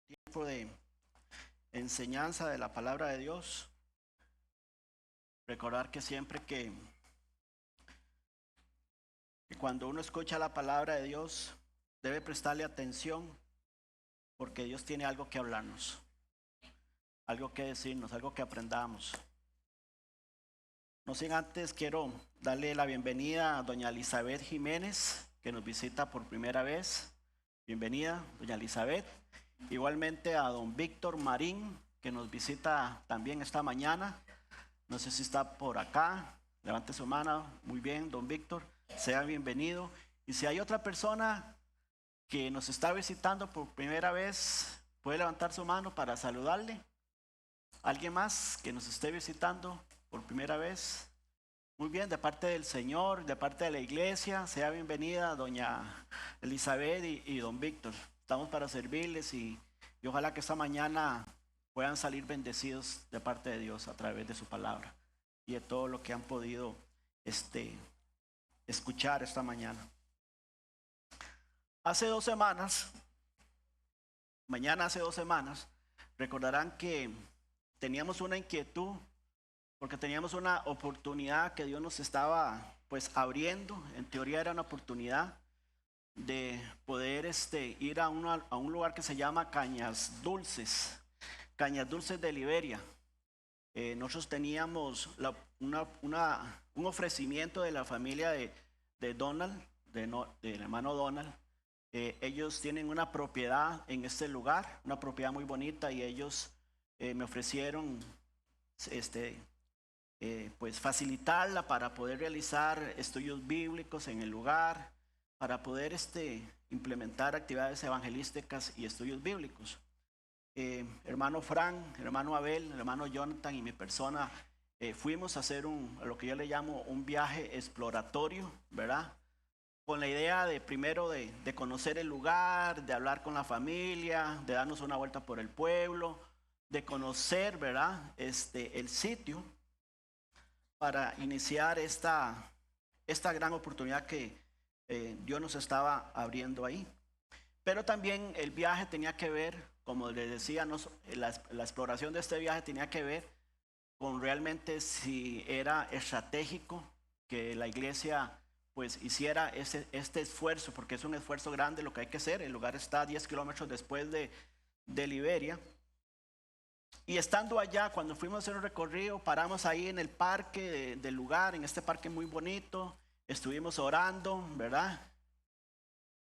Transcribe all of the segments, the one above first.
Tiempo de enseñanza de la palabra de Dios. Recordar que siempre que cuando uno escucha la palabra de Dios debe prestarle atención, porque Dios tiene algo que hablarnos, algo que decirnos, algo que aprendamos. No sin antes quiero darle la bienvenida a doña Elizabeth Jiménez, que nos visita por primera vez. Bienvenida, doña Elizabeth. Igualmente a don Víctor Marín, que nos visita también esta mañana. No sé si está por acá. Levante su mano. Muy bien, don Víctor. Sea bienvenido. Y si hay otra persona que nos está visitando por primera vez, puede levantar su mano para saludarle. ¿Alguien más que nos esté visitando por primera vez? Muy bien, de parte del Señor, de parte de la iglesia, sea bienvenida doña Elizabeth y don Víctor. Estamos para servirles y ojalá que esta mañana puedan salir bendecidos de parte de Dios a través de su palabra y de todo lo que han podido escuchar esta mañana. Hace 2 semanas, recordarán que teníamos una inquietud porque teníamos una oportunidad que Dios nos estaba pues abriendo. En teoría era una oportunidad de poder ir a un lugar que se llama Cañas Dulces de Liberia. Nosotros teníamos un ofrecimiento de la familia de Donald, del hermano Donald. Ellos tienen una propiedad en este lugar, una propiedad muy bonita, y ellos me ofrecieron pues facilitarla para poder realizar estudios bíblicos en el lugar, para poder implementar actividades evangelísticas y estudios bíblicos. Hermano Frank, hermano Abel, hermano Jonathan y mi persona fuimos a hacer lo que yo le llamo un viaje exploratorio, ¿verdad? Con la idea de primero de conocer el lugar, de hablar con la familia, de darnos una vuelta por el pueblo, de conocer, ¿verdad? El sitio para iniciar esta gran oportunidad que Dios nos estaba abriendo ahí. Pero también el viaje tenía que ver, como les decía, la exploración de este viaje tenía que ver con realmente si era estratégico que la iglesia pues hiciera este esfuerzo, porque es un esfuerzo grande lo que hay que hacer. El lugar está a 10 kilómetros después de Liberia. Y estando allá, cuando fuimos a hacer un recorrido, paramos ahí en el parque del lugar, en este parque muy bonito. Estuvimos orando, ¿verdad?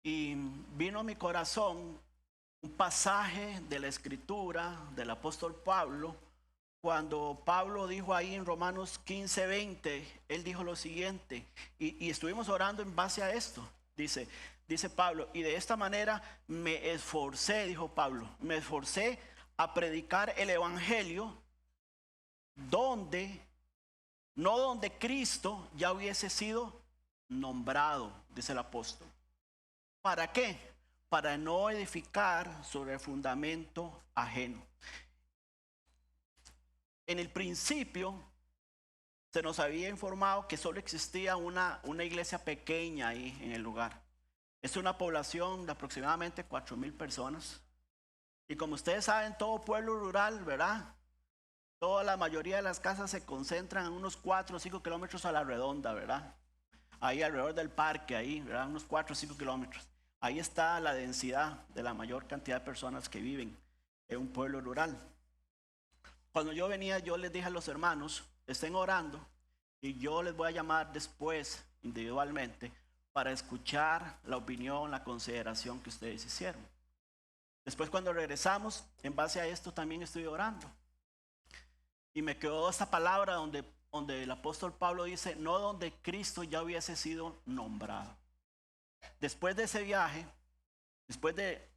Y vino a mi corazón un pasaje de la escritura del apóstol Pablo, cuando Pablo dijo ahí en Romanos 15:20, él dijo lo siguiente, y estuvimos orando en base a esto. Dice Pablo, y de esta manera me esforcé, dijo Pablo, me esforcé a predicar el evangelio no donde Cristo ya hubiese sido nombrado, dice el apóstol. ¿Para qué? Para no edificar sobre el fundamento ajeno. En el principio se nos había informado que solo existía una iglesia pequeña ahí en el lugar. Es una población de aproximadamente 4,000 personas. Y como ustedes saben, todo pueblo rural, ¿verdad? Toda la mayoría de las casas se concentran en unos 4 o 5 kilómetros a la redonda, ¿verdad? Ahí alrededor del parque, ahí, ¿verdad? Unos 4 o 5 kilómetros. Ahí está la densidad de la mayor cantidad de personas que viven en un pueblo rural. Cuando yo venía, yo les dije a los hermanos, estén orando y yo les voy a llamar después individualmente, para escuchar la opinión, la consideración que ustedes hicieron. Después, cuando regresamos, en base a esto también estoy orando. Y me quedó esta palabra donde el apóstol Pablo dice, no donde Cristo ya hubiese sido nombrado. Después de ese viaje, después de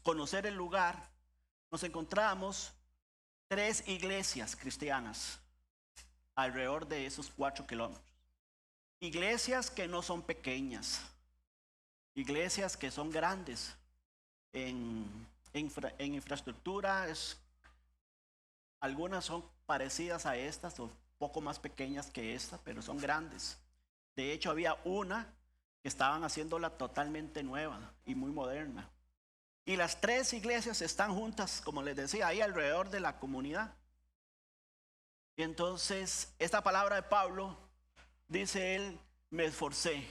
conocer el lugar, nos encontramos 3 iglesias cristianas alrededor de esos 4 kilómetros. Iglesias que no son pequeñas, iglesias que son grandes en infraestructura. Algunas son parecidas a estas o poco más pequeñas que estas, pero son grandes. De hecho, había una que estaban haciéndola totalmente nueva y muy moderna. Y las 3 iglesias están juntas, como les decía, ahí alrededor de la comunidad. Y entonces, esta palabra de Pablo, dice él, me esforcé.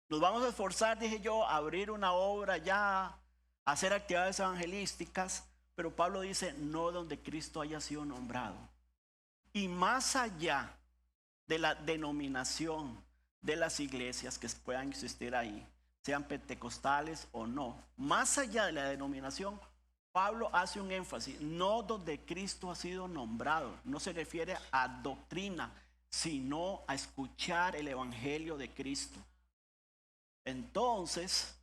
Nos vamos a esforzar, dije yo, a abrir una obra ya, a hacer actividades evangelísticas. Pero Pablo dice, no donde Cristo haya sido nombrado. Y más allá de la denominación de las iglesias que puedan existir ahí, sean pentecostales o no, más allá de la denominación, Pablo hace un énfasis, no donde Cristo ha sido nombrado. No se refiere a doctrina, sino a escuchar el evangelio de Cristo. Entonces,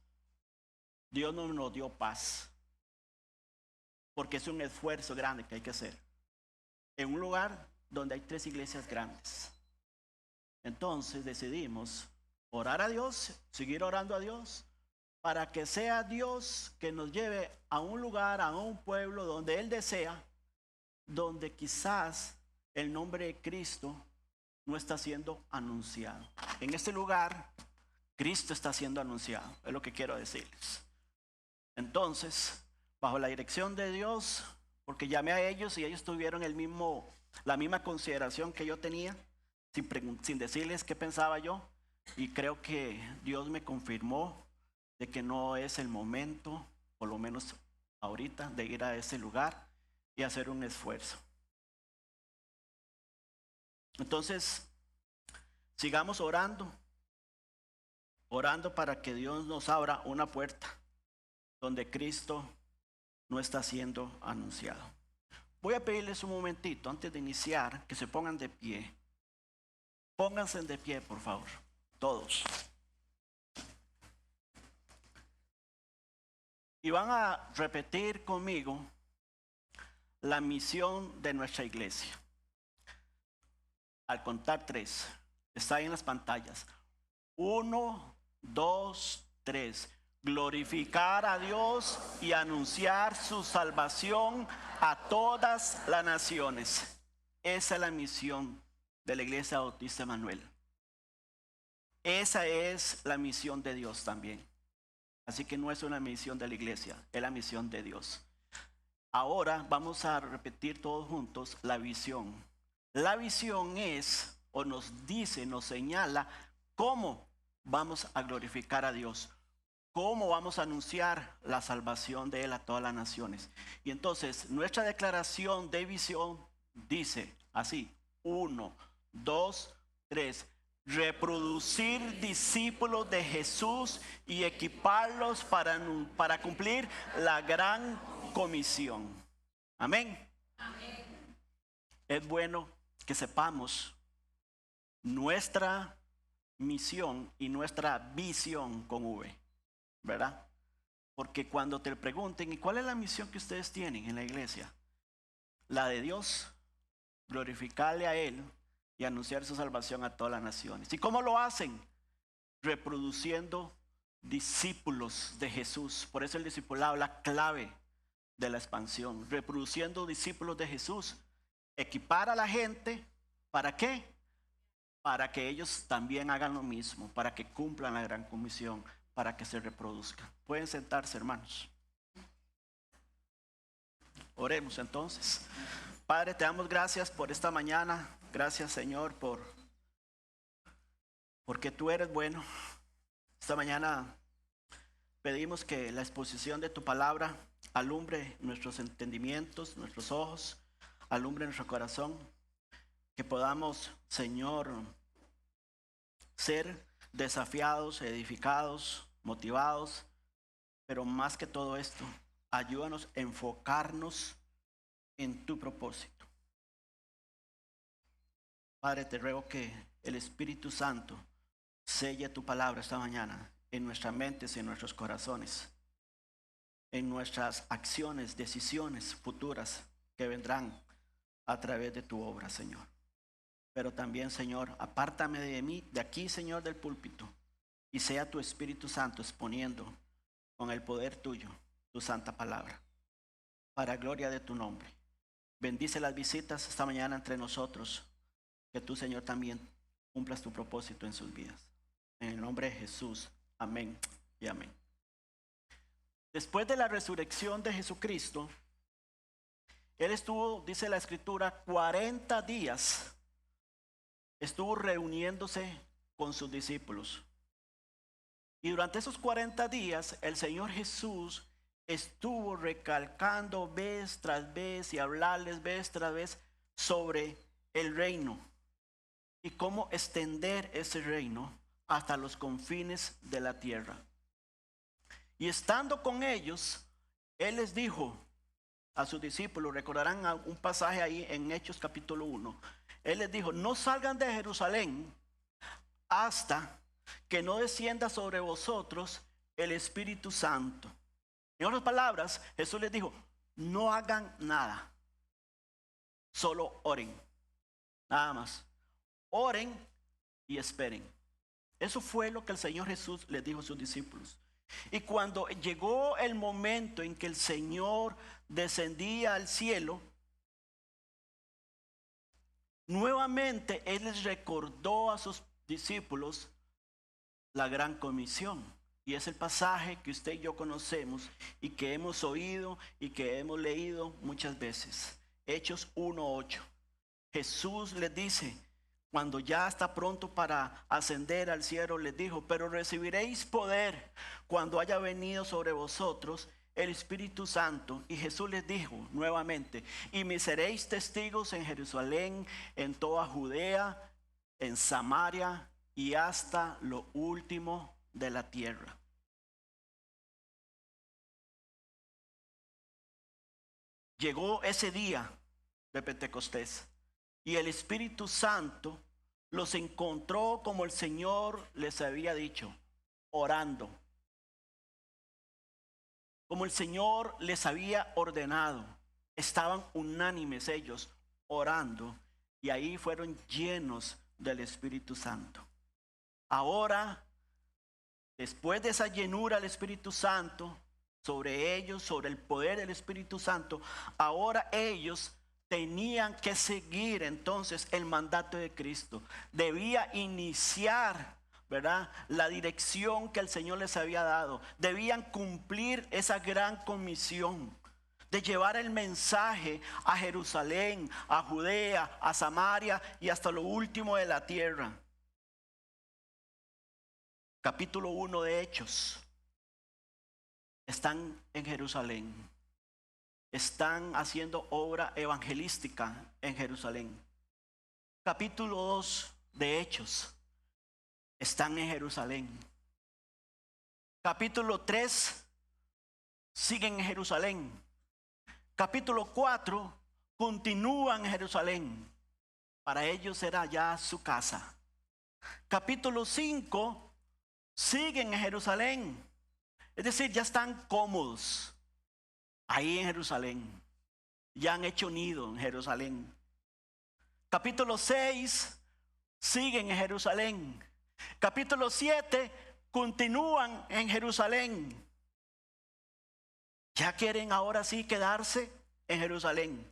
Dios no nos dio paz, porque es un esfuerzo grande que hay que hacer en un lugar donde hay 3 iglesias grandes. Entonces decidimos orar a Dios, seguir orando a Dios, para que sea Dios que nos lleve a un lugar, a un pueblo donde Él desea, donde quizás el nombre de Cristo no está siendo anunciado. En este lugar, Cristo está siendo anunciado, es lo que quiero decirles. Entonces, bajo la dirección de Dios, porque llamé a ellos y ellos tuvieron la misma consideración que yo tenía, sin decirles qué pensaba yo, y creo que Dios me confirmó de que no es el momento, por lo menos ahorita, de ir a ese lugar y hacer un esfuerzo. Entonces, sigamos orando para que Dios nos abra una puerta donde Cristo no está siendo anunciado. Voy a pedirles un momentito antes de iniciar que se pongan de pie. Pónganse de pie, por favor, todos. Y van a repetir conmigo la misión de nuestra iglesia. Al contar 3, está ahí en las pantallas. 1, 2, 3. Glorificar a Dios y anunciar su salvación a todas las naciones. Esa es la misión de la Iglesia Bautista Emanuel. Esa es la misión de Dios también. Así que no es una misión de la iglesia, es la misión de Dios. Ahora vamos a repetir todos juntos la visión. La visión es, o nos dice, nos señala cómo vamos a glorificar a Dios. ¿Cómo vamos a anunciar la salvación de Él a todas las naciones? Y entonces, nuestra declaración de visión dice así: 1, 2, 3. Reproducir discípulos de Jesús y equiparlos para cumplir la gran comisión. Amén. Amén. Es bueno que sepamos nuestra misión y nuestra visión con V, ¿verdad? Porque cuando te pregunten, ¿y cuál es la misión que ustedes tienen en la iglesia? La de Dios, glorificarle a Él y anunciar su salvación a todas las naciones. ¿Y cómo lo hacen? Reproduciendo discípulos de Jesús. Por eso el discipulado es la clave de la expansión. Reproduciendo discípulos de Jesús. Equipar a la gente, ¿para qué? Para que ellos también hagan lo mismo, para que cumplan la gran comisión, para que se reproduzcan. Pueden sentarse, hermanos. Oremos entonces. Padre, te damos gracias por esta mañana. Gracias, Señor, porque tú eres bueno. Esta mañana pedimos que la exposición de tu palabra alumbre nuestros entendimientos, nuestros ojos, alumbre nuestro corazón. Que podamos, Señor, ser desafiados, edificados, motivados, pero más que todo esto, ayúdanos a enfocarnos en tu propósito. Padre, te ruego que el Espíritu Santo selle tu palabra esta mañana en nuestras mentes y en nuestros corazones, en nuestras acciones, decisiones futuras que vendrán a través de tu obra, Señor. Pero también, Señor, apártame de mí, de aquí, Señor, del púlpito, y sea tu Espíritu Santo exponiendo con el poder tuyo tu santa palabra, para gloria de tu nombre. Bendice las visitas esta mañana entre nosotros, que tú, Señor, también cumplas tu propósito en sus vidas. En el nombre de Jesús, amén y amén. Después de la resurrección de Jesucristo, Él estuvo, dice la Escritura, 40 días, estuvo reuniéndose con sus discípulos. Y durante esos 40 días, el Señor Jesús estuvo recalcando vez tras vez y hablarles vez tras vez sobre el reino y cómo extender ese reino hasta los confines de la tierra. Y estando con ellos, Él les dijo a sus discípulos, recordarán un pasaje ahí en Hechos capítulo 1, Él les dijo: no salgan de Jerusalén hasta que no descienda sobre vosotros el Espíritu Santo. En otras palabras, Jesús les dijo: no hagan nada, solo oren, nada más. Oren y esperen. Eso fue lo que el Señor Jesús les dijo a sus discípulos. Y cuando llegó el momento en que el Señor descendía al cielo, nuevamente Él les recordó a sus discípulos la gran comisión. Y es el pasaje que usted y yo conocemos y que hemos oído y que hemos leído muchas veces. Hechos 1:8. Jesús les dice, cuando ya está pronto para ascender al cielo, les dijo: pero recibiréis poder cuando haya venido sobre vosotros el Espíritu Santo. Y Jesús les dijo nuevamente: y me seréis testigos en Jerusalén, en toda Judea, en Samaria y hasta lo último de la tierra. Llegó ese día de Pentecostés y el Espíritu Santo los encontró como el Señor les había dicho, orando, como el Señor les había ordenado. Estaban unánimes ellos orando y ahí fueron llenos del Espíritu Santo. Ahora, después de esa llenura del Espíritu Santo sobre ellos, sobre el poder del Espíritu Santo, ahora ellos tenían que seguir entonces el mandato de Cristo. Debía iniciar, ¿verdad?, la dirección que el Señor les había dado. Debían cumplir esa gran comisión de llevar el mensaje a Jerusalén, a Judea, a Samaria y hasta lo último de la tierra. Capítulo 1 de Hechos. Están en Jerusalén. Están haciendo obra evangelística en Jerusalén. Capítulo 2 de Hechos. Están en Jerusalén. Capítulo 3. Siguen en Jerusalén. Capítulo 4. Continúan en Jerusalén. Para ellos era ya su casa. Capítulo 5. Siguen en Jerusalén. Es decir, ya están cómodos ahí en Jerusalén. Ya han hecho nido en Jerusalén. Capítulo 6, siguen en Jerusalén. Capítulo 7, continúan en Jerusalén. Ya quieren ahora sí quedarse en Jerusalén.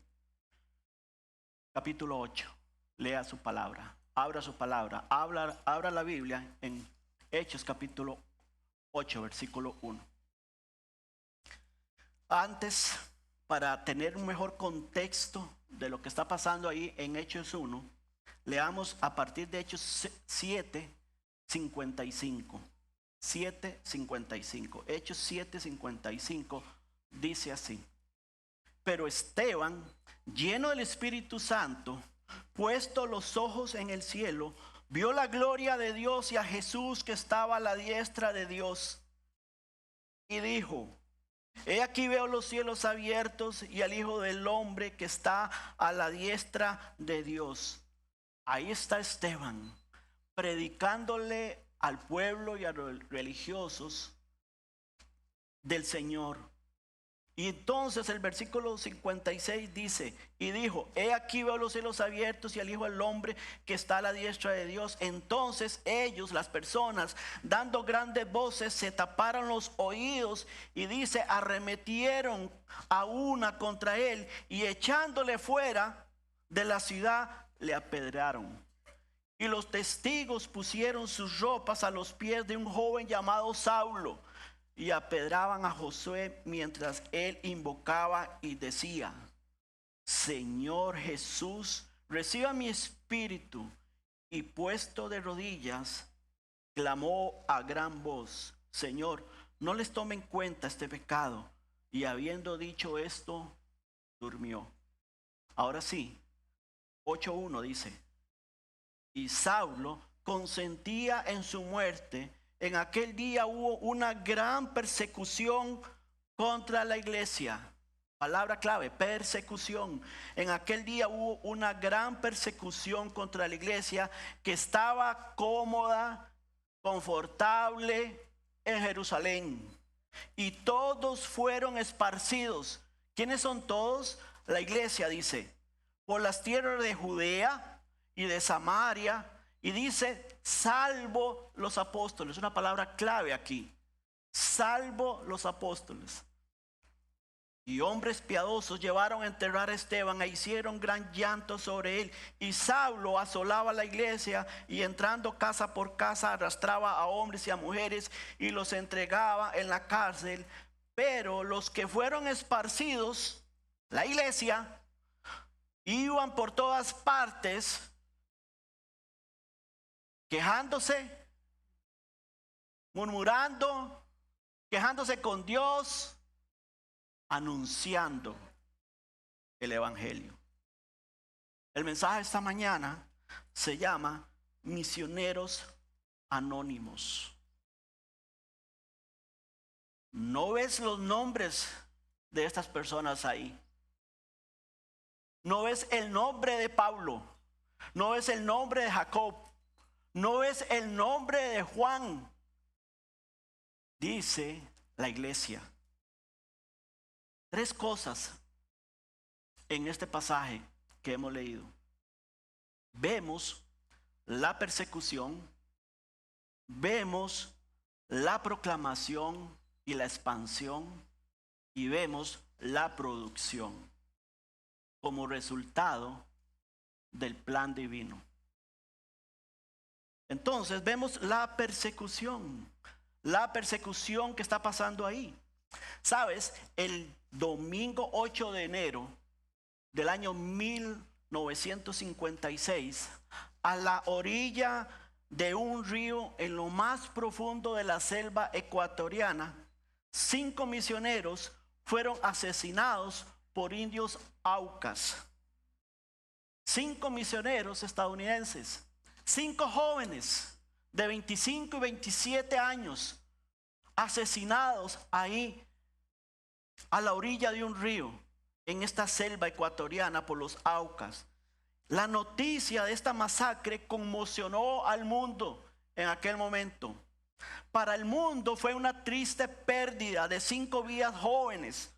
Capítulo 8, lea su palabra, abra su palabra, abra la Biblia en Hechos capítulo 8, versículo 1. Antes, para tener un mejor contexto de lo que está pasando ahí en Hechos 1, leamos a partir de Hechos 7:55. 7:55. Hechos 7:55 dice así: pero Esteban, lleno del Espíritu Santo, puesto los ojos en el cielo, vio la gloria de Dios y a Jesús que estaba a la diestra de Dios. Y dijo: he aquí veo los cielos abiertos y al Hijo del Hombre que está a la diestra de Dios. Ahí está Esteban, predicándole al pueblo y a los religiosos del Señor. Y entonces el versículo 56 dice: y dijo: he aquí veo los cielos abiertos y al Hijo del Hombre que está a la diestra de Dios. Entonces ellos, las personas, dando grandes voces, se taparon los oídos, y dice: arremetieron a una contra él, y echándole fuera de la ciudad, le apedrearon. Y los testigos pusieron sus ropas a los pies de un joven llamado Saulo, y apedraban a Josué mientras él invocaba y decía: Señor Jesús, reciba mi espíritu. Y puesto de rodillas, clamó a gran voz: Señor, no les tome en cuenta este pecado. Y habiendo dicho esto, durmió. Ahora sí, 8:1 dice: y Saulo consentía en su muerte. En aquel día hubo una gran persecución contra la iglesia. Palabra clave: persecución. En aquel día hubo una gran persecución contra la iglesia, que estaba cómoda, confortable en Jerusalén. Y todos fueron esparcidos. ¿Quiénes son todos? La iglesia, dice, por las tierras de Judea y de Samaria. Y dice: salvo los apóstoles. Una palabra clave aquí: salvo los apóstoles. Y hombres piadosos llevaron a enterrar a Esteban e hicieron gran llanto sobre él. Y Saulo asolaba la iglesia, y entrando casa por casa arrastraba a hombres y a mujeres y los entregaba en la cárcel. Pero los que fueron esparcidos, la iglesia, iban por todas partes quejándose, murmurando, quejándose con Dios, anunciando el evangelio. El mensaje de esta mañana se llama misioneros anónimos. ¿No ves los nombres de estas personas ahí? ¿No ves el nombre de Pablo? ¿No ves el nombre de Jacob? ¿No es el nombre de Juan? Dice la iglesia. 3 cosas en este pasaje que hemos leído. Vemos la persecución, vemos la proclamación y la expansión, y vemos la producción como resultado del plan divino. Entonces vemos la persecución que está pasando ahí. Sabes, el domingo 8 de enero del año 1956, a la orilla de un río en lo más profundo de la selva ecuatoriana, 5 misioneros fueron asesinados por indios aucas. 5 misioneros estadounidenses. 5 jóvenes de 25 y 27 años asesinados ahí a la orilla de un río en esta selva ecuatoriana por los aucas. La noticia de esta masacre conmocionó al mundo en aquel momento. Para el mundo fue una triste pérdida de 5 vidas jóvenes.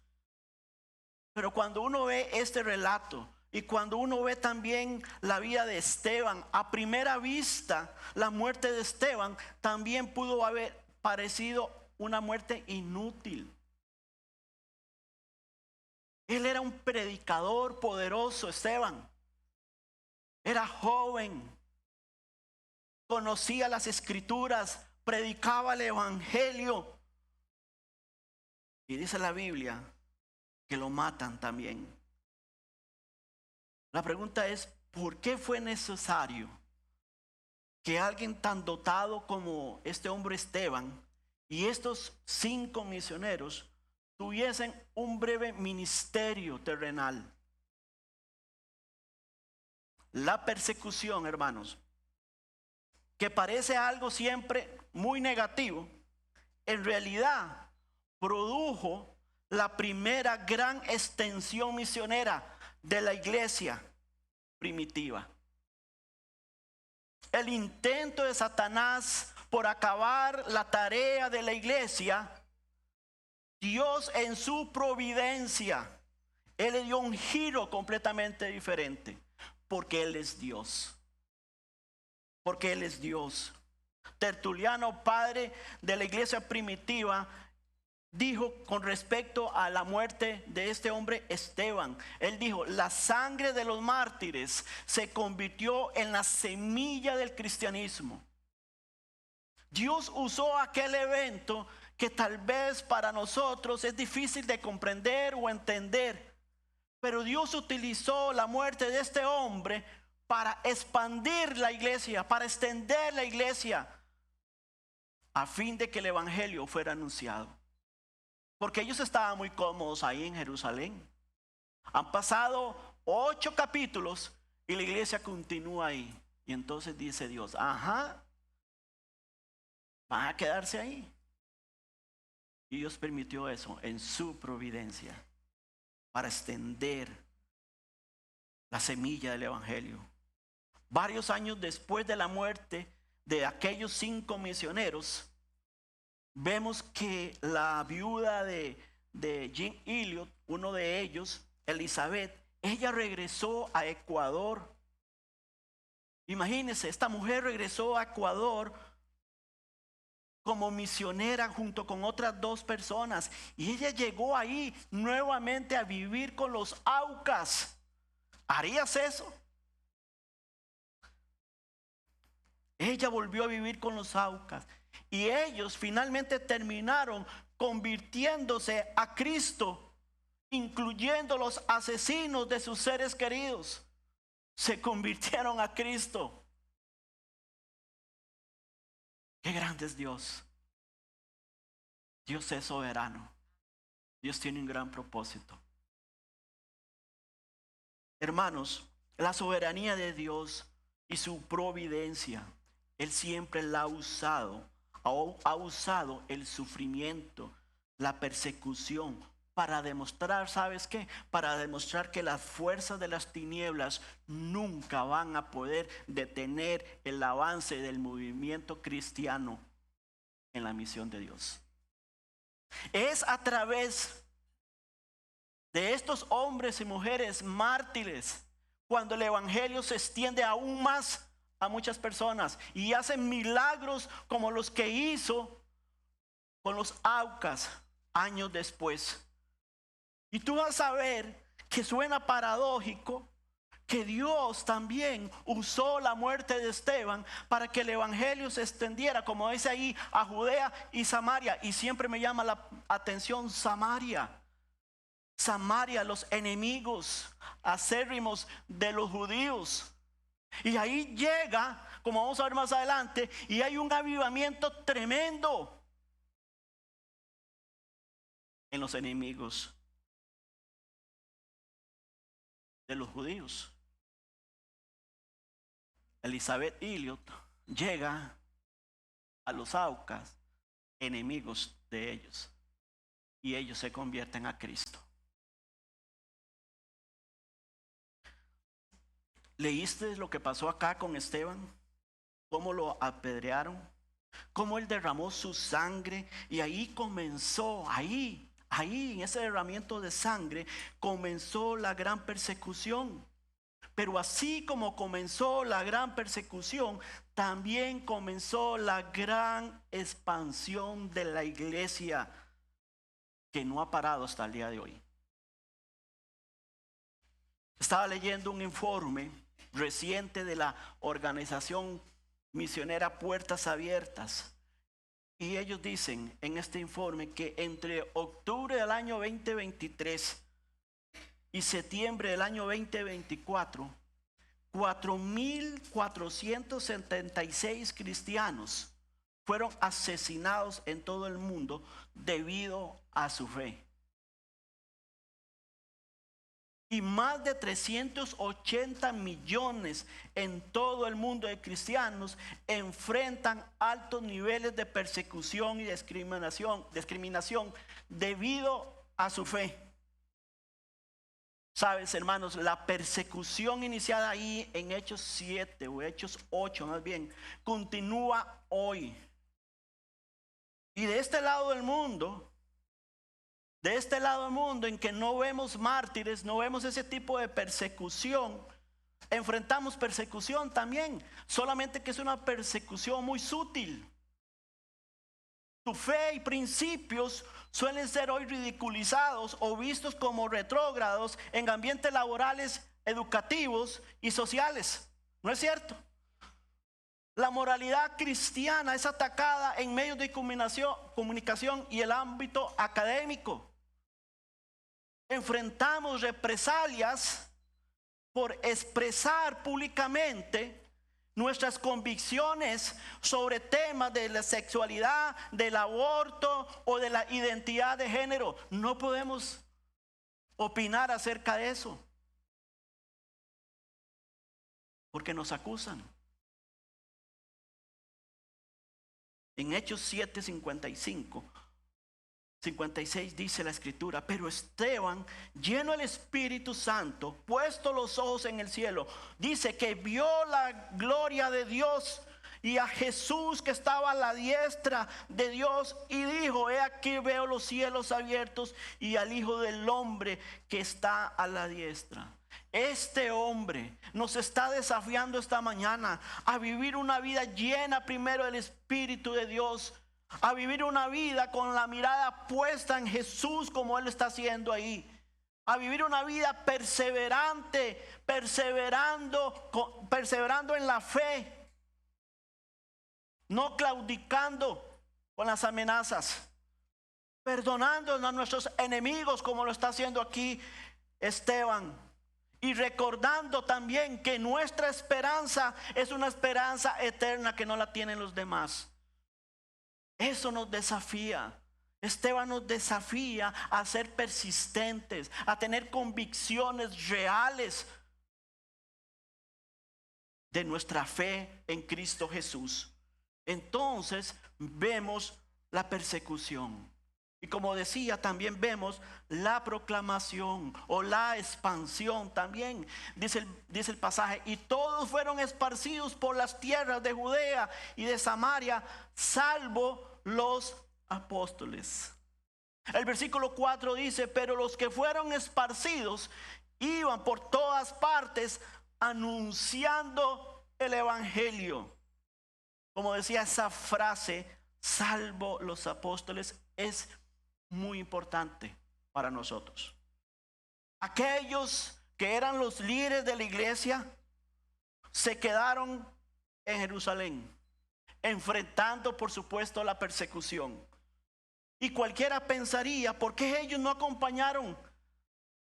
Pero cuando uno ve este relato, y cuando uno ve también la vida de Esteban, a primera vista, la muerte de Esteban también pudo haber parecido una muerte inútil. Él era un predicador poderoso, Esteban. Era joven, conocía las escrituras, predicaba el evangelio. Y dice la Biblia que lo matan también. La pregunta es: ¿por qué fue necesario que alguien tan dotado como este hombre Esteban y estos 5 misioneros tuviesen un breve ministerio terrenal? La persecución, hermanos, que parece algo siempre muy negativo, en realidad produjo la primera gran extensión misionera de la iglesia primitiva. El intento de Satanás por acabar la tarea de la iglesia, Dios en su providencia, Él le dio un giro completamente diferente, porque Él es Dios. Porque Él es Dios. Tertuliano, padre de la iglesia primitiva, dijo con respecto a la muerte de este hombre Esteban, él dijo: la sangre de los mártires se convirtió en la semilla del cristianismo. Dios usó aquel evento que tal vez para nosotros es difícil de comprender o entender, pero Dios utilizó la muerte de este hombre para expandir la iglesia, para extender la iglesia, a fin de que el evangelio fuera anunciado. Porque ellos estaban muy cómodos ahí en Jerusalén. Han pasado 8 capítulos y la iglesia continúa ahí. Y entonces dice Dios: ajá, van a quedarse ahí. Y Dios permitió eso en su providencia, para extender la semilla del evangelio. Varios años después de la muerte de aquellos 5 misioneros, vemos que la viuda de Jim Elliot, uno de ellos, Elizabeth, ella regresó a Ecuador. Imagínense, esta mujer regresó a Ecuador como misionera junto con otras 2 personas. Y ella llegó ahí nuevamente a vivir con los Aucas. ¿Harías eso? Ella volvió a vivir con los Aucas. Y ellos finalmente terminaron convirtiéndose a Cristo, incluyendo los asesinos de sus seres queridos. Se convirtieron a Cristo. Qué grande es Dios. Dios es soberano. Dios tiene un gran propósito. Hermanos, la soberanía de Dios y su providencia, Él siempre la ha usado el sufrimiento, la persecución, para demostrar, ¿sabes qué? Para demostrar que las fuerzas de las tinieblas nunca van a poder detener el avance del movimiento cristiano en la misión de Dios. Es a través de estos hombres y mujeres mártires cuando el evangelio se extiende aún más a muchas personas y hacen milagros como los que hizo con los Aucas años después. Y tú vas a ver que suena paradójico que Dios también usó la muerte de Esteban para que el evangelio se extendiera, como dice ahí, a Judea y Samaria. Y siempre me llama la atención Samaria. Samaria, los enemigos acérrimos de los judíos. Y ahí llega, como vamos a ver más adelante, y hay un avivamiento tremendo en los enemigos de los judíos. Elizabeth Elliot llega a los Aucas, enemigos de ellos, y ellos se convierten a Cristo. ¿Leíste lo que pasó acá con Esteban? ¿Cómo lo apedrearon? ¿Cómo él derramó su sangre? Y ahí comenzó, ahí en ese derramamiento de sangre, comenzó la gran persecución. Pero así como comenzó la gran persecución, también comenzó la gran expansión de la iglesia, que no ha parado hasta el día de hoy. Estaba leyendo un informe reciente de la organización misionera Puertas Abiertas. Y ellos dicen en este informe que entre octubre del año 2023 y septiembre del año 2024, 4.476 cristianos fueron asesinados en todo el mundo debido a su fe. y más de 380 millones en todo el mundo de cristianos enfrentan altos niveles de persecución y discriminación debido a su fe. Sabes, hermanos, la persecución iniciada ahí en Hechos 7 o Hechos 8 más bien, continúa hoy. Y de este lado del mundo, en que no vemos mártires, no vemos ese tipo de persecución, enfrentamos persecución también, solamente que es una persecución muy sutil. Tu fe y principios suelen ser hoy ridiculizados o vistos como retrógrados en ambientes laborales, educativos y sociales. ¿No es cierto? La moralidad cristiana es atacada en medios de comunicación y el ámbito académico. Enfrentamos represalias por expresar públicamente nuestras convicciones sobre temas de la sexualidad, del aborto o de la identidad de género. No podemos opinar acerca de eso, porque nos acusan. En Hechos 7, 56 dice la escritura: pero Esteban, lleno del Espíritu Santo, puesto los ojos en el cielo, dice que vio la gloria de Dios y a Jesús que estaba a la diestra de Dios, y dijo: he aquí veo los cielos abiertos y al Hijo del Hombre que está a la diestra. Este hombre nos está desafiando esta mañana a vivir una vida llena primero del Espíritu de Dios, a vivir una vida con la mirada puesta en Jesús como Él está haciendo ahí, a vivir una vida perseverante, perseverando en la fe, no claudicando con las amenazas, perdonando a nuestros enemigos como lo está haciendo aquí Esteban, y recordando también que nuestra esperanza es una esperanza eterna que no la tienen los demás. Eso nos desafía. Esteban nos desafía a ser persistentes, a tener convicciones reales de nuestra fe en Cristo Jesús. Entonces vemos la persecución. Y como decía, también vemos la proclamación o la expansión también. Dice el pasaje: y todos fueron esparcidos por las tierras de Judea y de Samaria, salvo los apóstoles. El versículo 4 dice: pero los que fueron esparcidos iban por todas partes anunciando el evangelio. Como decía esa frase, salvo los apóstoles, es muy importante para nosotros. Aquellos que eran los líderes de la iglesia se quedaron en Jerusalén, enfrentando por supuesto la persecución. Y cualquiera pensaría: ¿por qué ellos no acompañaron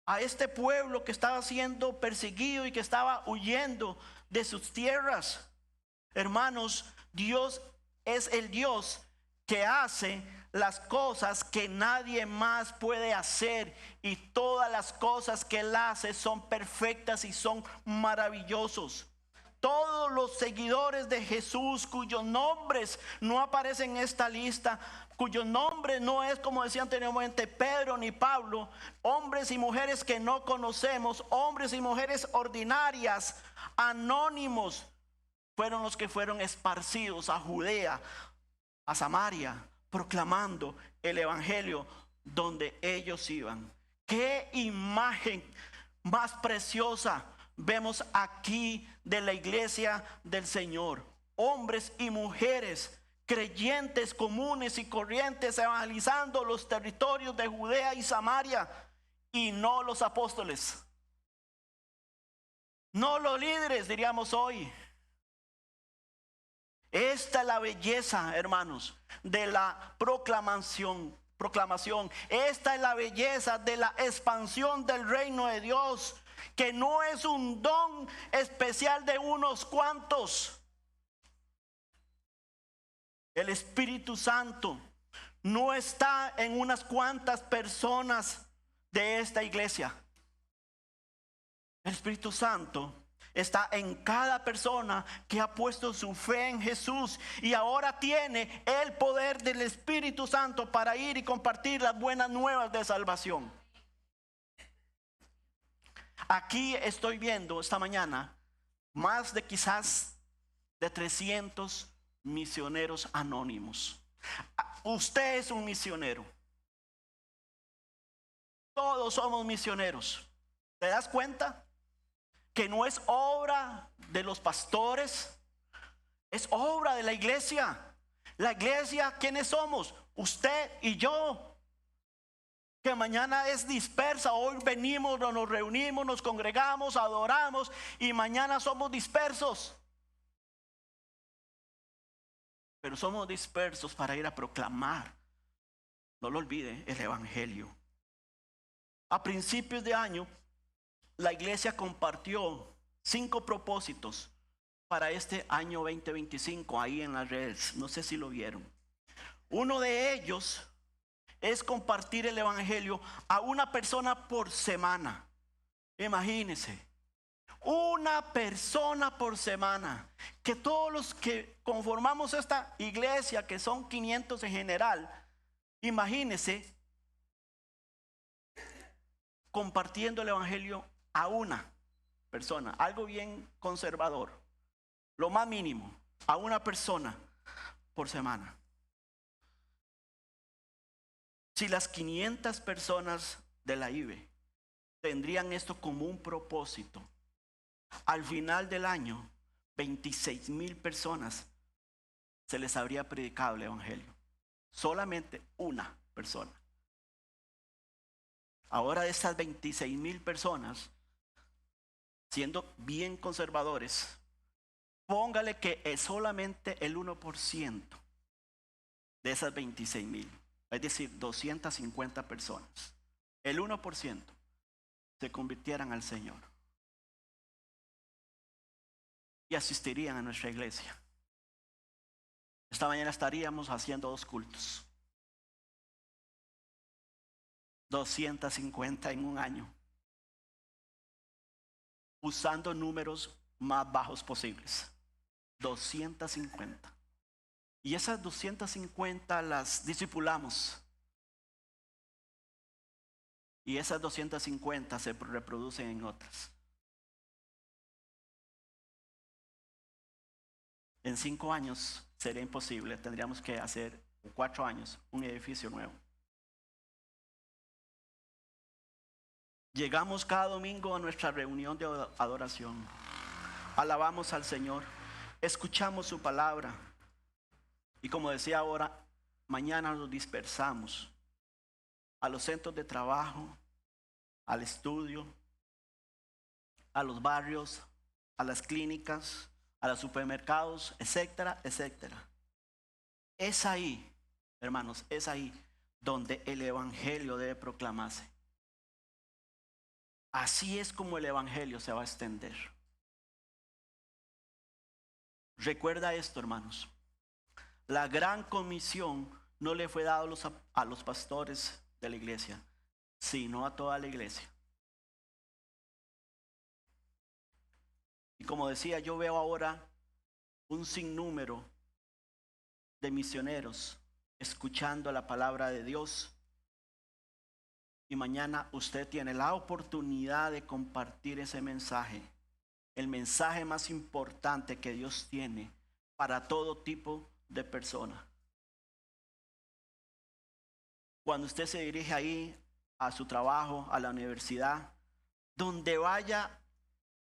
a este pueblo que estaba siendo perseguido y que estaba huyendo de sus tierras? Hermanos, Dios es el Dios que hace las cosas que nadie más puede hacer, y todas las cosas que Él hace son perfectas y son maravillosos. Todos los seguidores de Jesús cuyos nombres no aparecen en esta lista, cuyo nombre no es, como decía anteriormente, Pedro ni Pablo, hombres y mujeres que no conocemos, hombres y mujeres ordinarias, anónimos, fueron los que fueron esparcidos a Judea, a Samaria, proclamando el evangelio donde ellos iban. Qué imagen más preciosa vemos aquí de la iglesia del Señor. Hombres y mujeres creyentes comunes y corrientes evangelizando los territorios de Judea y Samaria, y no los apóstoles, no los líderes, diríamos hoy. Esta es la belleza, hermanos, de la proclamación. Esta es la belleza de la expansión del reino de Dios, que no es un don especial de unos cuantos. El Espíritu Santo no está en unas cuantas personas de esta iglesia. El Espíritu Santo está en cada persona que ha puesto su fe en Jesús y ahora tiene el poder del Espíritu Santo para ir y compartir las buenas nuevas de salvación. Aquí estoy viendo esta mañana más de quizás de 300 misioneros anónimos. Usted es un misionero. Todos somos misioneros. ¿Te das cuenta? Que no es obra de los pastores, es obra de la iglesia. La iglesia, ¿quiénes somos? Usted y yo. Que mañana es dispersa. Hoy venimos, nos reunimos, nos congregamos, adoramos y mañana somos dispersos. Pero somos dispersos para ir a proclamar, no lo olvide, el evangelio. A principios de año, la iglesia compartió 5 propósitos para este año 2025 ahí en las redes. No sé si lo vieron. Uno de ellos es compartir el evangelio a una persona por semana. Imagínense, una persona por semana. Que todos los que conformamos esta iglesia, que son 500 en general, imagínense compartiendo el evangelio a una persona, algo bien conservador, lo más mínimo, a una persona por semana. Si las 500 personas de la IBE tendrían esto como un propósito, al final del año 26,000 personas se les habría predicado el evangelio. Solamente una persona. Ahora de estas 26,000 personas, siendo bien conservadores, póngale que es solamente el 1% de esas 26,000, es decir, 250 personas, el 1% se convirtieran al Señor y asistirían a nuestra iglesia. Esta mañana estaríamos haciendo 2 cultos. 250 en un año, usando números más bajos posibles. 250. Y esas 250 las discipulamos. Y esas 250 se reproducen en otras. En 5 años sería imposible. Tendríamos que hacer, 4 años, un edificio nuevo. Llegamos cada domingo a nuestra reunión de adoración. Alabamos al Señor. Escuchamos su palabra. Y como decía ahora, mañana nos dispersamos a los centros de trabajo, al estudio, a los barrios, a las clínicas, a los supermercados, etcétera, etcétera. Es ahí, hermanos, es ahí donde el evangelio debe proclamarse. Así es como el evangelio se va a extender. Recuerda esto, hermanos. La gran comisión no le fue dada a los pastores de la iglesia, sino a toda la iglesia. Y como decía, yo veo ahora un sinnúmero de misioneros escuchando la palabra de Dios. Y mañana usted tiene la oportunidad de compartir ese mensaje, el mensaje más importante que Dios tiene para todo tipo de persona. Cuando usted se dirige ahí a su trabajo, a la universidad, donde vaya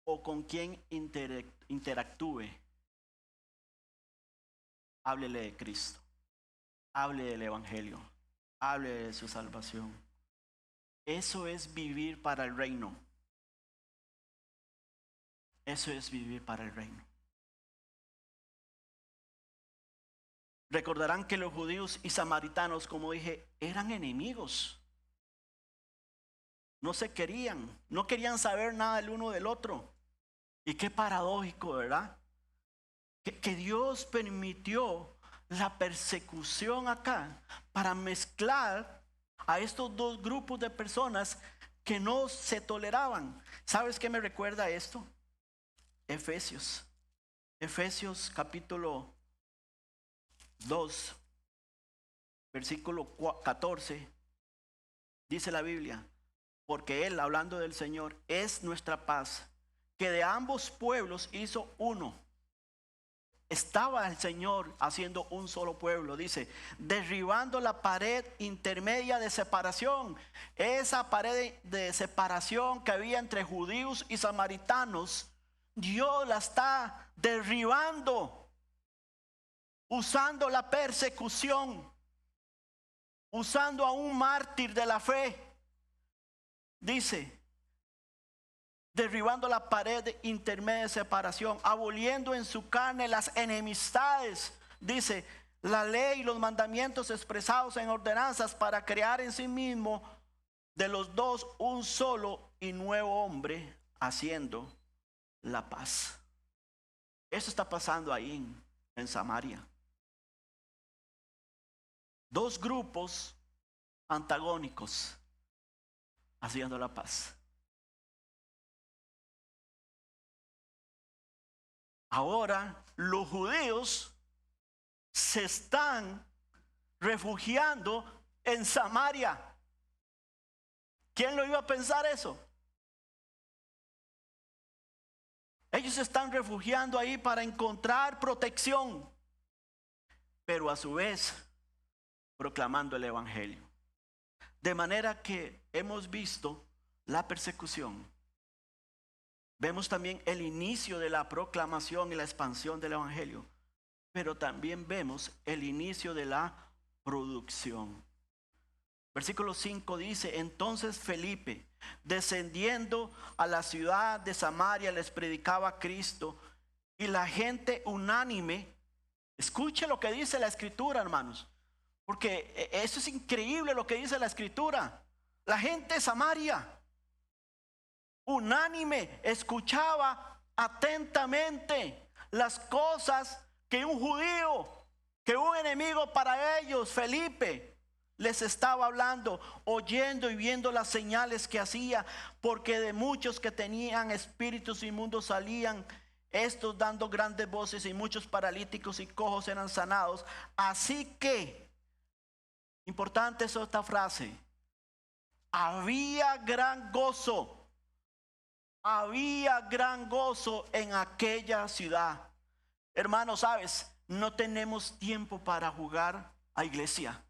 o con quien interactúe, háblele de Cristo, hable del evangelio, hable de su salvación. Eso es vivir para el reino. Eso es vivir para el reino. Recordarán que los judíos y samaritanos, como dije, eran enemigos. No se querían, no querían saber nada el uno del otro. Y qué paradójico, ¿verdad? Que Dios permitió la persecución acá para mezclar a estos 2 grupos de personas que no se toleraban. ¿Sabes qué me recuerda esto? Efesios capítulo 2, versículo 14, dice la Biblia: porque Él, hablando del Señor, es nuestra paz, que de ambos pueblos hizo uno. Estaba el Señor haciendo un solo pueblo, dice, derribando la pared intermedia de separación. Esa pared de separación que había entre judíos y samaritanos, Dios la está derribando, usando la persecución, usando a un mártir de la fe. Dice, derribando la pared intermedia de separación, aboliendo en su carne las enemistades. Dice, la ley y los mandamientos expresados en ordenanzas, para crear en sí mismo de los dos un solo y nuevo hombre, haciendo la paz. Eso está pasando ahí en Samaria. Dos grupos antagónicos haciendo la paz. Ahora los judíos se están refugiando en Samaria. ¿Quién lo iba a pensar eso? Ellos se están refugiando ahí para encontrar protección, pero a su vez proclamando el evangelio. De manera que hemos visto la persecución. Vemos también el inicio de la proclamación y la expansión del evangelio, pero también vemos el inicio de la producción. Versículo 5 dice: entonces Felipe, descendiendo a la ciudad de Samaria, les predicaba a Cristo, y la gente unánime. Escuche lo que dice la escritura, hermanos, porque eso es increíble lo que dice la escritura. La gente de Samaria unánime escuchaba atentamente las cosas que un judío, que un enemigo para ellos, Felipe, les estaba hablando, oyendo y viendo las señales que hacía, porque de muchos que tenían espíritus inmundos salían, estos dando grandes voces, y muchos paralíticos y cojos eran sanados. Así que, importante es esta frase: había gran gozo. Había gran gozo en aquella ciudad. Hermanos, ¿sabes? No tenemos tiempo para jugar a iglesia.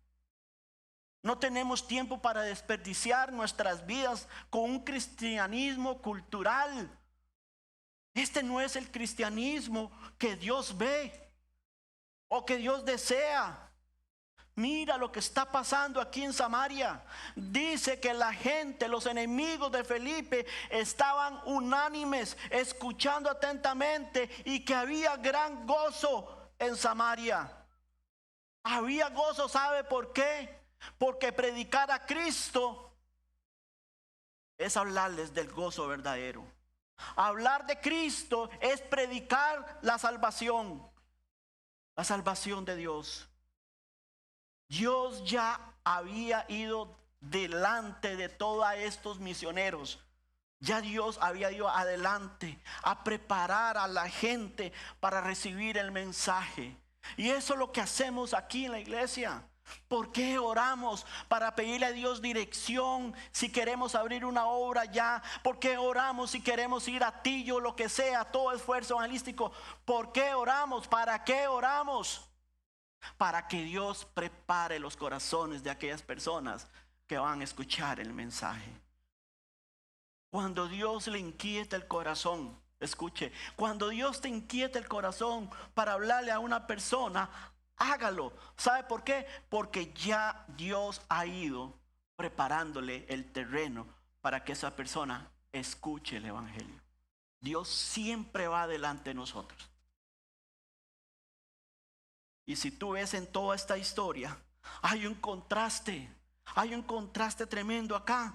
No tenemos tiempo para desperdiciar nuestras vidas con un cristianismo cultural. Este no es el cristianismo que Dios ve o que Dios desea. Mira lo que está pasando aquí en Samaria. Dice que la gente, los enemigos de Felipe, estaban unánimes, escuchando atentamente, y que había gran gozo en Samaria. Había gozo, ¿sabe por qué? Porque predicar a Cristo es hablarles del gozo verdadero. Hablar de Cristo es predicar la salvación de Dios. Dios ya había ido delante de todos estos misioneros. Ya Dios había ido adelante a preparar a la gente para recibir el mensaje. Y eso es lo que hacemos aquí en la iglesia. ¿Por qué oramos? Para pedirle a Dios dirección si queremos abrir una obra ya. ¿Por qué oramos si queremos ir a Tillo, lo que sea, todo esfuerzo evangelístico? ¿Por qué oramos? ¿Para qué oramos? Para que Dios prepare los corazones de aquellas personas que van a escuchar el mensaje. Cuando Dios le inquieta el corazón, escuche, cuando Dios te inquieta el corazón para hablarle a una persona, hágalo. ¿Sabe por qué? Porque ya Dios ha ido preparándole el terreno para que esa persona escuche el evangelio. Dios siempre va delante de nosotros. Y si tú ves en toda esta historia, hay un contraste tremendo acá.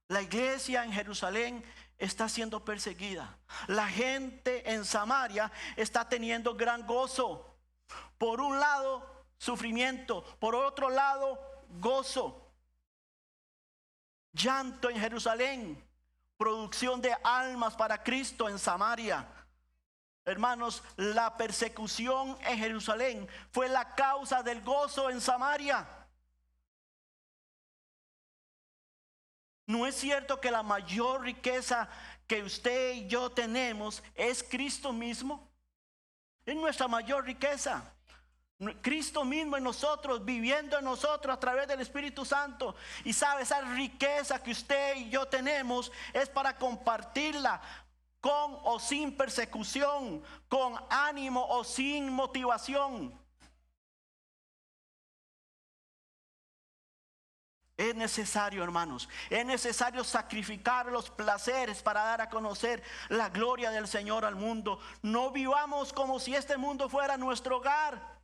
La iglesia en Jerusalén está siendo perseguida. La gente en Samaria está teniendo gran gozo. Por un lado, sufrimiento. Por otro lado, gozo. llanto en Jerusalén, producción de almas para Cristo en Samaria. Hermanos, la persecución en Jerusalén fue la causa del gozo en Samaria. ¿No es cierto que la mayor riqueza que usted y yo tenemos es Cristo mismo? Es nuestra mayor riqueza. Cristo mismo en nosotros, viviendo en nosotros a través del Espíritu Santo. Y sabe, esa riqueza que usted y yo tenemos es para compartirla con o sin persecución, con ánimo o sin motivación. Es necesario, hermanos, es necesario sacrificar los placeres para dar a conocer la gloria del Señor al mundo. No vivamos como si este mundo fuera nuestro hogar.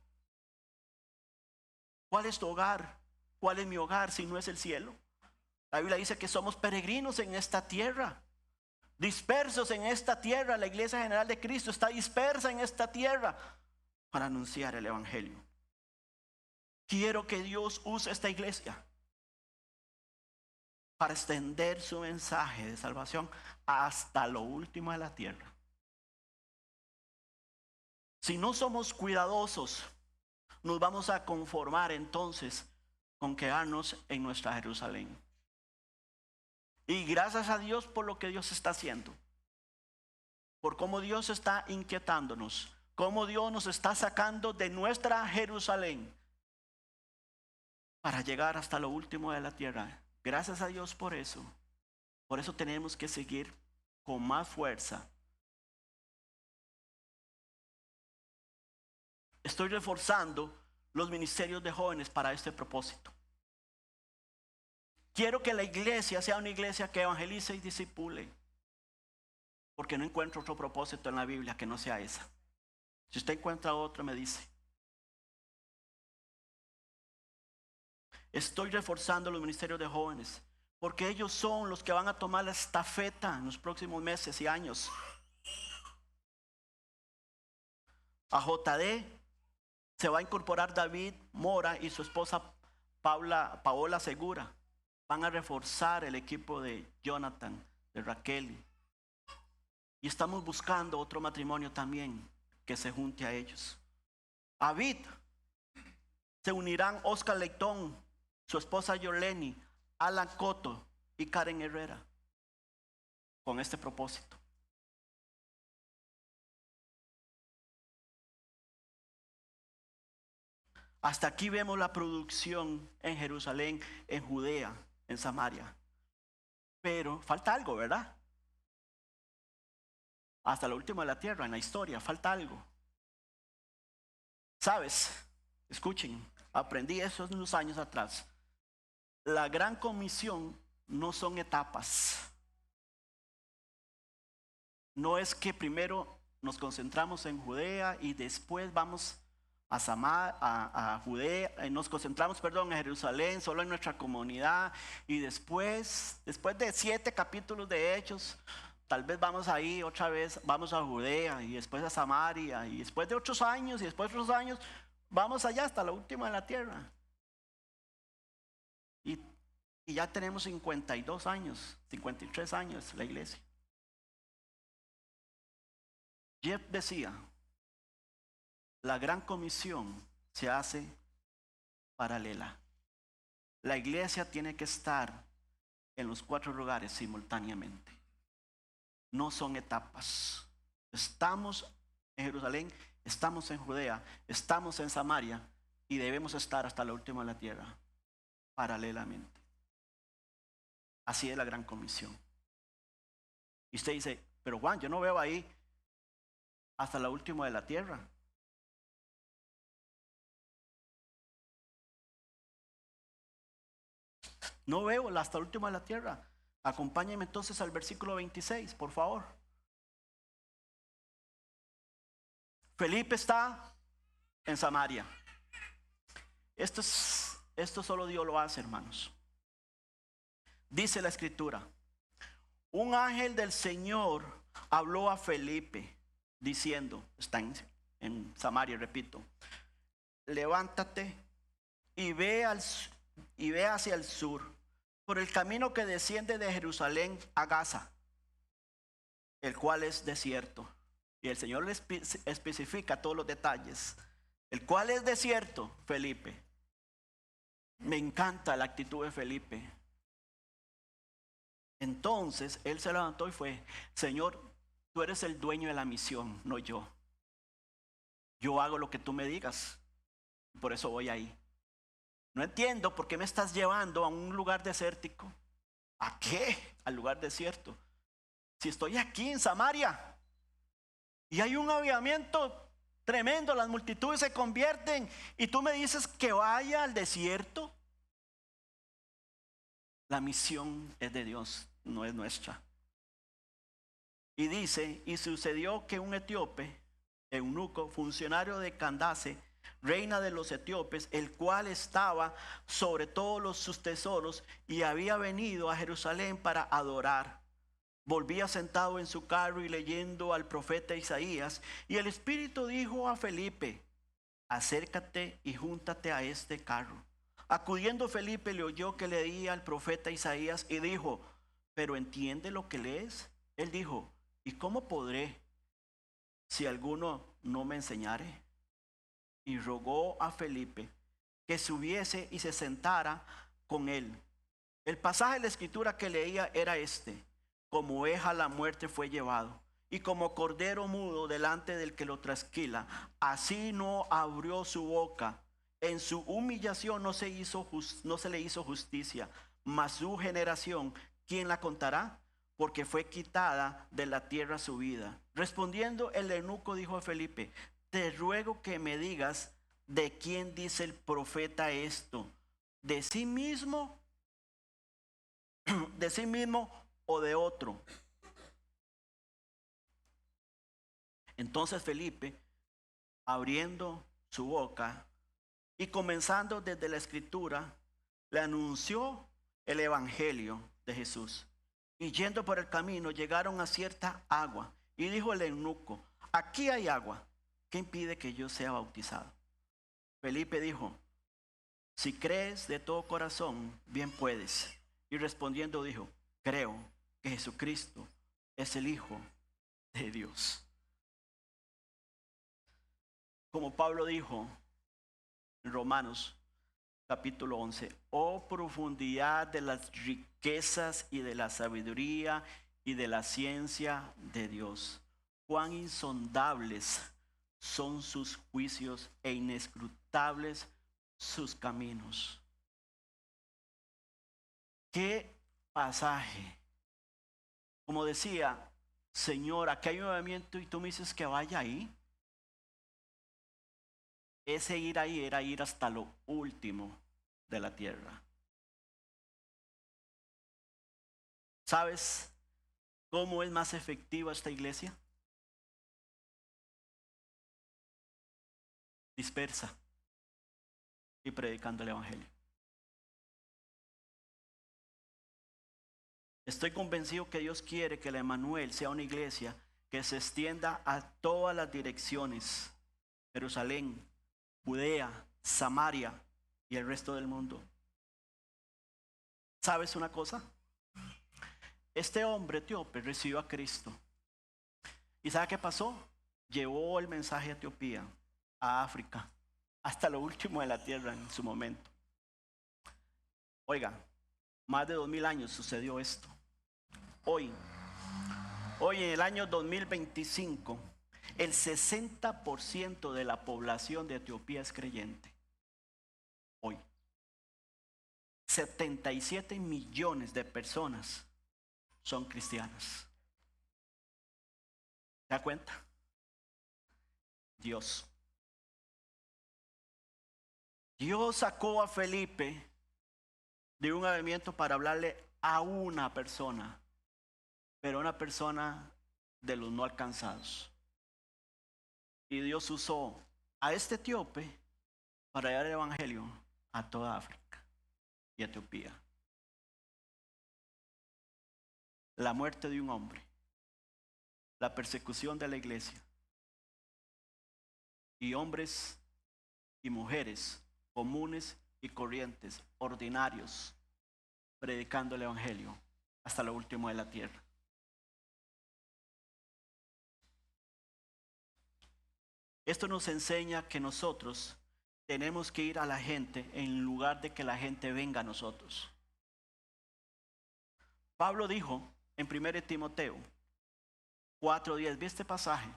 ¿Cuál es tu hogar? ¿Cuál es mi hogar si no es el cielo? La Biblia dice que somos peregrinos en esta tierra, dispersos en esta tierra. La Iglesia General de Cristo está dispersa en esta tierra para anunciar el Evangelio. Quiero que Dios use esta iglesia para extender su mensaje de salvación hasta lo último de la tierra. Si no somos cuidadosos, nos vamos a conformar entonces con quedarnos en nuestra Jerusalén. Y gracias a Dios por lo que Dios está haciendo, por cómo Dios está inquietándonos, cómo Dios nos está sacando de nuestra Jerusalén para llegar hasta lo último de la tierra. Gracias a Dios por eso. Por eso tenemos que seguir con más fuerza. Estoy reforzando los ministerios de jóvenes para este propósito. Quiero que la iglesia sea una iglesia que evangelice y discipule, porque no encuentro otro propósito en la Biblia que no sea esa. Si usted encuentra otro, me dice. Estoy reforzando los ministerios de jóvenes, porque ellos son los que van a tomar la estafeta en los próximos meses y años. A JD se va a incorporar David Mora y su esposa Paola Segura. Van a reforzar el equipo de Jonathan, de Raquel. Y estamos buscando otro matrimonio también que se junte a ellos. A Vid se unirán Oscar Leitón, su esposa Yoleni, Alan Coto y Karen Herrera con este propósito. Hasta aquí vemos la producción en Jerusalén, en Judea, en Samaria. Pero falta algo, ¿verdad? Hasta lo último de la tierra, en la historia, falta algo. ¿Sabes? Escuchen, aprendí eso unos años atrás. La gran comisión no son etapas. No es que primero nos concentramos en Judea y después vamos a Judea, nos concentramos, en Jerusalén, solo en nuestra comunidad, y después de 7 capítulos de Hechos, tal vez vamos ahí otra vez, vamos a Judea y después a Samaria, y después de 8 años y después de otros años, vamos allá hasta la última de la tierra. Y ya tenemos 52 años, 53 años la iglesia. Jeff decía, la gran comisión se hace paralela. La iglesia tiene que estar en los 4 lugares simultáneamente. No son etapas. Estamos en Jerusalén, estamos en Judea, estamos en Samaria y debemos estar hasta la última de la tierra, paralelamente. Así es la gran comisión. Y usted dice, pero Juan, yo no veo ahí hasta la última de la tierra. No veo hasta el último de la tierra. Acompáñenme entonces al versículo 26, por favor. Felipe está en Samaria. Esto solo Dios lo hace, hermanos. Dice la escritura, un ángel del Señor habló a Felipe diciendo, está en Samaria, repito, levántate y ve hacia el sur, por el camino que desciende de Jerusalén a Gaza, el cual es desierto. Y el Señor le especifica todos los detalles. El cual es desierto, Felipe. Me encanta la actitud de Felipe. Entonces él se levantó y fue: Señor, tú eres el dueño de la misión, no yo. Yo hago lo que tú me digas. Por eso voy ahí. No entiendo por qué me estás llevando a un lugar desértico. ¿A qué? Al lugar desierto. Si estoy aquí en Samaria y hay un avivamiento tremendo, las multitudes se convierten y tú me dices que vaya al desierto. La misión es de Dios, no es nuestra. Y dice: y sucedió que un etíope, eunuco, funcionario de Candace, reina de los etíopes, el cual estaba sobre todos sus tesoros y había venido a Jerusalén para adorar, volvía sentado en su carro y leyendo al profeta Isaías. Y el Espíritu dijo a Felipe: acércate y júntate a este carro. Acudiendo Felipe, le oyó que leía al profeta Isaías y dijo: ¿pero entiende lo que lees? Él dijo: ¿y cómo podré si alguno no me enseñare? Y rogó a Felipe que subiese y se sentara con él. El pasaje de la escritura que leía era este: como oveja a la muerte fue llevado, y como cordero mudo delante del que lo trasquila, así no abrió su boca. En su humillación no se le hizo justicia. Mas su generación, ¿quién la contará? Porque fue quitada de la tierra su vida. Respondiendo el eunuco dijo a Felipe: te ruego que me digas, ¿de quién dice el profeta esto? ¿De sí mismo? ¿De sí mismo o de otro? Entonces Felipe, abriendo su boca y comenzando desde la escritura, le anunció el evangelio de Jesús. Y yendo por el camino, llegaron a cierta agua. Y dijo el eunuco: aquí hay agua, ¿qué impide que yo sea bautizado? Felipe dijo: si crees de todo corazón, bien puedes. Y respondiendo dijo: creo que Jesucristo es el Hijo de Dios. Como Pablo dijo en Romanos capítulo 11: oh profundidad de las riquezas y de la sabiduría y de la ciencia de Dios. Cuán insondables son sus juicios e inescrutables sus caminos. ¿Qué pasaje? Como decía: Señor, aquí hay un movimiento y tú me dices que vaya ahí. Ese ir ahí era ir hasta lo último de la tierra. ¿Sabes cómo es más efectiva esta iglesia? Dispersa y predicando el evangelio. Estoy convencido que Dios quiere que el Emmanuel sea una iglesia que se extienda a todas las direcciones: Jerusalén, Judea, Samaria y el resto del mundo. ¿Sabes una cosa? Este hombre etíope recibió a Cristo. ¿Y sabe qué pasó? Llevó el mensaje a Etiopía, a África, hasta lo último de la tierra en su momento. Oiga, más de 2000 años sucedió esto. Hoy en el año 2025, el 60% de la población de Etiopía es creyente. Hoy. 77 millones de personas son cristianas. ¿Se da cuenta? Dios sacó a Felipe de un avivamiento para hablarle a una persona, pero una persona de los no alcanzados. Y Dios usó a este etíope para dar el evangelio a toda África y Etiopía. La muerte de un hombre, la persecución de la iglesia, y hombres y mujeres comunes y corrientes, ordinarios, predicando el evangelio hasta lo último de la tierra. Esto nos enseña que nosotros tenemos que ir a la gente en lugar de que la gente venga a nosotros. Pablo dijo en 1 Timoteo 4:10, ¿vi este pasaje?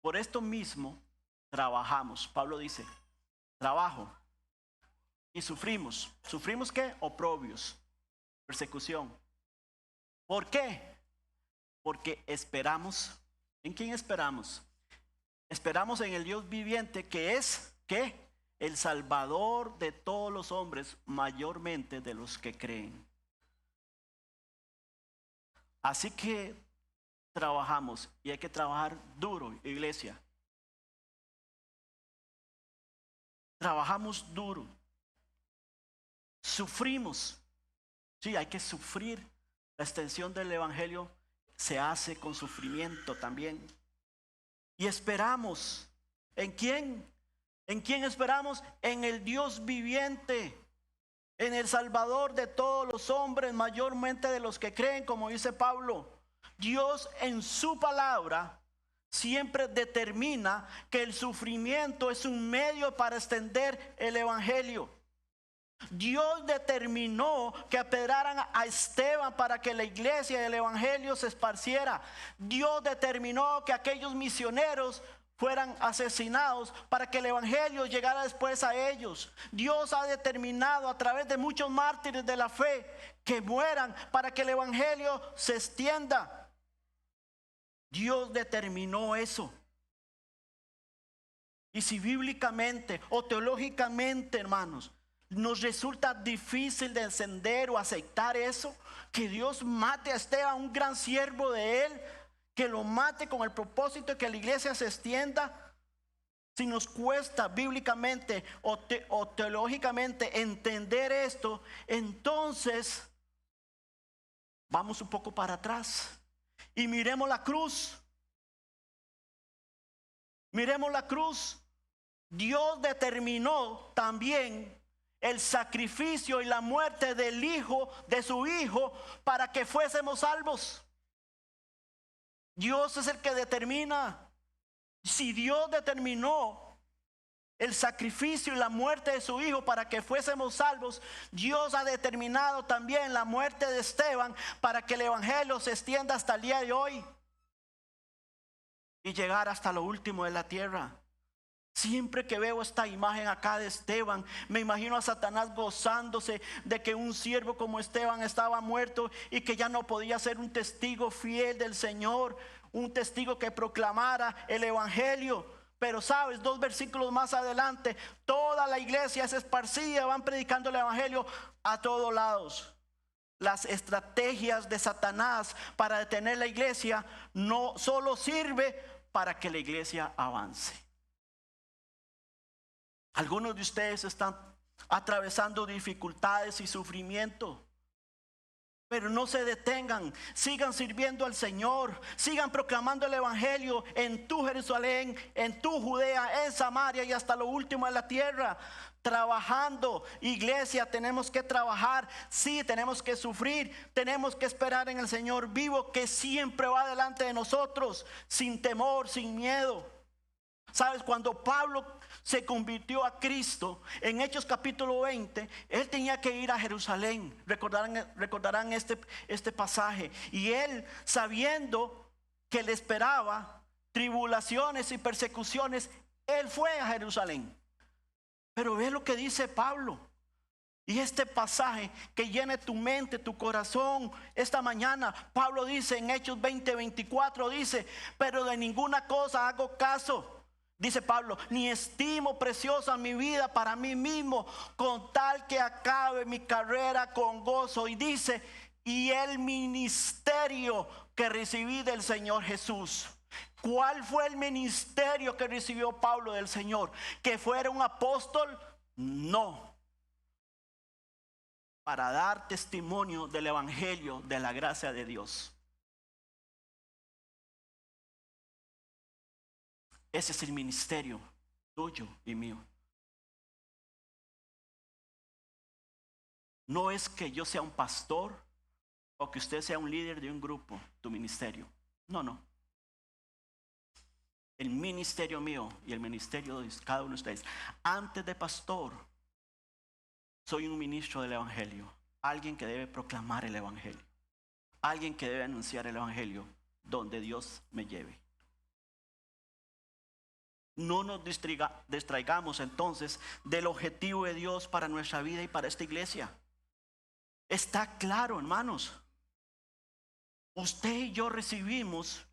Por esto mismo trabajamos. Pablo dice, trabajo y sufrimos. ¿Sufrimos qué? Oprobios, persecución. ¿Por qué? Porque esperamos. ¿En quién esperamos? Esperamos en el Dios viviente, que es, ¿qué? El Salvador de todos los hombres, mayormente de los que creen. Así que trabajamos, y hay que trabajar duro, iglesia. Trabajamos duro. Sufrimos. Sí, hay que sufrir. La extensión del evangelio se hace con sufrimiento también. Y esperamos. ¿En quién? ¿En quién esperamos? En el Dios viviente, en el Salvador de todos los hombres, mayormente de los que creen, como dice Pablo. Dios en su palabra siempre determina que el sufrimiento es un medio para extender el evangelio. Dios determinó que apedraran a Esteban para que la iglesia y el evangelio se esparciera. Dios determinó que aquellos misioneros fueran asesinados para que el evangelio llegara después a ellos. Dios ha determinado a través de muchos mártires de la fe que mueran para que el evangelio se extienda. Dios determinó eso. Y si bíblicamente o teológicamente, hermanos, nos resulta difícil de encender o aceptar eso, que Dios mate a Esteban, un gran siervo de él, que lo mate con el propósito de que la iglesia se extienda. Si nos cuesta bíblicamente o teológicamente entender esto, entonces vamos un poco para atrás y miremos la cruz. Miremos la cruz. Dios determinó también el sacrificio y la muerte del hijo, de su hijo, para que fuésemos salvos. Dios es el que determina. Si Dios determinó el sacrificio y la muerte de su hijo para que fuésemos salvos, Dios ha determinado también la muerte de Esteban para que el evangelio se extienda hasta el día de hoy y llegar hasta lo último de la tierra. Siempre que veo esta imagen acá de Esteban, me imagino a Satanás gozándose de que un siervo como Esteban estaba muerto y que ya no podía ser un testigo fiel del Señor, un testigo que proclamara el evangelio. Pero sabes, 2 versículos más adelante, toda la iglesia es esparcida, van predicando el evangelio a todos lados. Las estrategias de Satanás para detener la iglesia no solo sirve para que la iglesia avance. Algunos de ustedes están atravesando dificultades y sufrimiento, pero no se detengan, sigan sirviendo al Señor, sigan proclamando el evangelio en tu Jerusalén, en tu Judea, en Samaria y hasta lo último de la tierra. Trabajando, iglesia, tenemos que trabajar, sí, tenemos que sufrir, tenemos que esperar en el Señor vivo que siempre va delante de nosotros, sin temor, sin miedo. Sabes, cuando Pablo se convirtió a Cristo en Hechos capítulo 20, él tenía que ir a Jerusalén. Recordarán este pasaje. Y él, sabiendo que le esperaba tribulaciones y persecuciones, él fue a Jerusalén. Pero ve lo que dice Pablo. Y este pasaje que llene tu mente, tu corazón esta mañana. Pablo dice en Hechos 20:24, dice: pero de ninguna cosa hago caso, dice Pablo, ni estimo preciosa mi vida para mí mismo, con tal que acabe mi carrera con gozo. Y dice: y el ministerio que recibí del Señor Jesús. ¿Cuál fue el ministerio que recibió Pablo del Señor? ¿Que fuera un apóstol? No. Para dar testimonio del evangelio de la gracia de Dios. Ese es el ministerio tuyo y mío. no es que yo sea un pastor o que usted sea un líder de un grupo, tu ministerio. No, no. El ministerio mío y el ministerio de cada uno de ustedes. Antes de pastor, soy un ministro del evangelio. Alguien que debe proclamar el evangelio. Alguien que debe anunciar el evangelio donde Dios me lleve. No nos distraigamos entonces del objetivo de Dios para nuestra vida y para esta iglesia. Está claro, hermanos. Usted y yo recibimos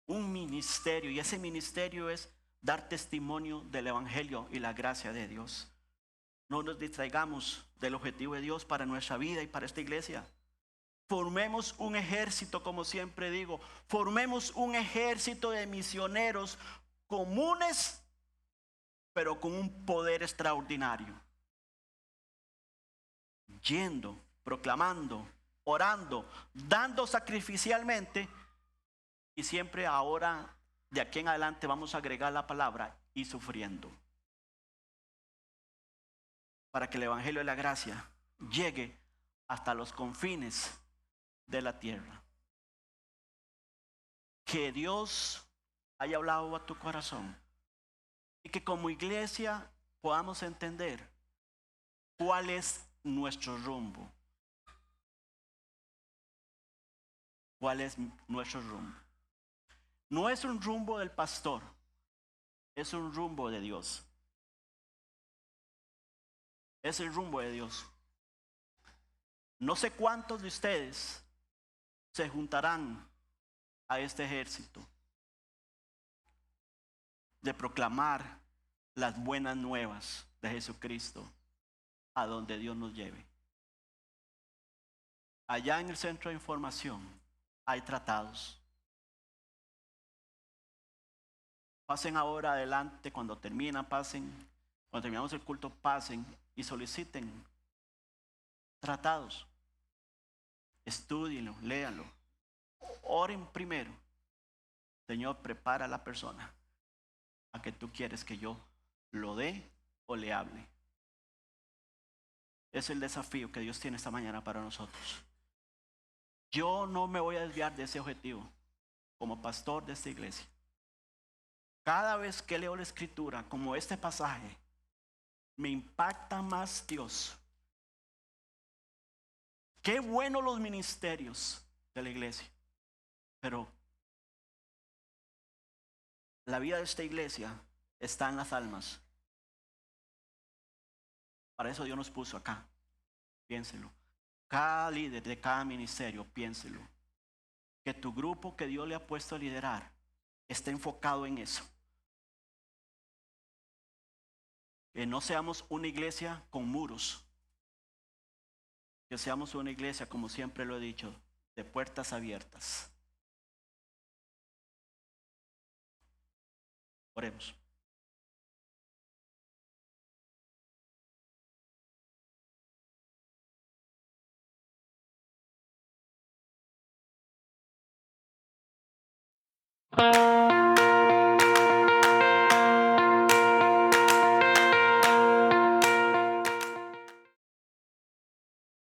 un ministerio, y ese ministerio es dar testimonio del evangelio y la gracia de Dios. No nos distraigamos del objetivo de Dios para nuestra vida y para esta iglesia. Formemos un ejército, como siempre digo, formemos un ejército de misioneros comunes, pero con un poder extraordinario. Yendo, proclamando, orando, dando sacrificialmente, y siempre ahora, de aquí en adelante, vamos a agregar la palabra y sufriendo. Para que el evangelio de la gracia llegue hasta los confines de la tierra. Que Dios haya hablado a tu corazón y que como iglesia podamos entender cuál es nuestro rumbo. ¿Cuál es nuestro rumbo? No es un rumbo del pastor, es un rumbo de Dios. Es el rumbo de Dios. No sé cuántos de ustedes se juntarán a este ejército de proclamar las buenas nuevas de Jesucristo a donde Dios nos lleve. Allá en el centro de información hay tratados. Pasen ahora adelante, cuando terminamos el culto, pasen y soliciten tratados. Estúdienlo, léanlo. Oren primero. Señor, prepara a la persona a que tú quieres que yo lo dé o le hable. Es el desafío que Dios tiene esta mañana para nosotros. Yo no me voy a desviar de ese objetivo como pastor de esta iglesia. Cada vez que leo la escritura, como este pasaje, me impacta más Dios. Qué bueno los ministerios de la iglesia, pero la vida de esta iglesia está en las almas. Para eso Dios nos puso acá. Piénselo. Cada líder de cada ministerio, piénselo. Que tu grupo que Dios le ha puesto a liderar esté enfocado en eso. Que no seamos una iglesia con muros. Que seamos una iglesia, como siempre lo he dicho, de puertas abiertas. Oremos.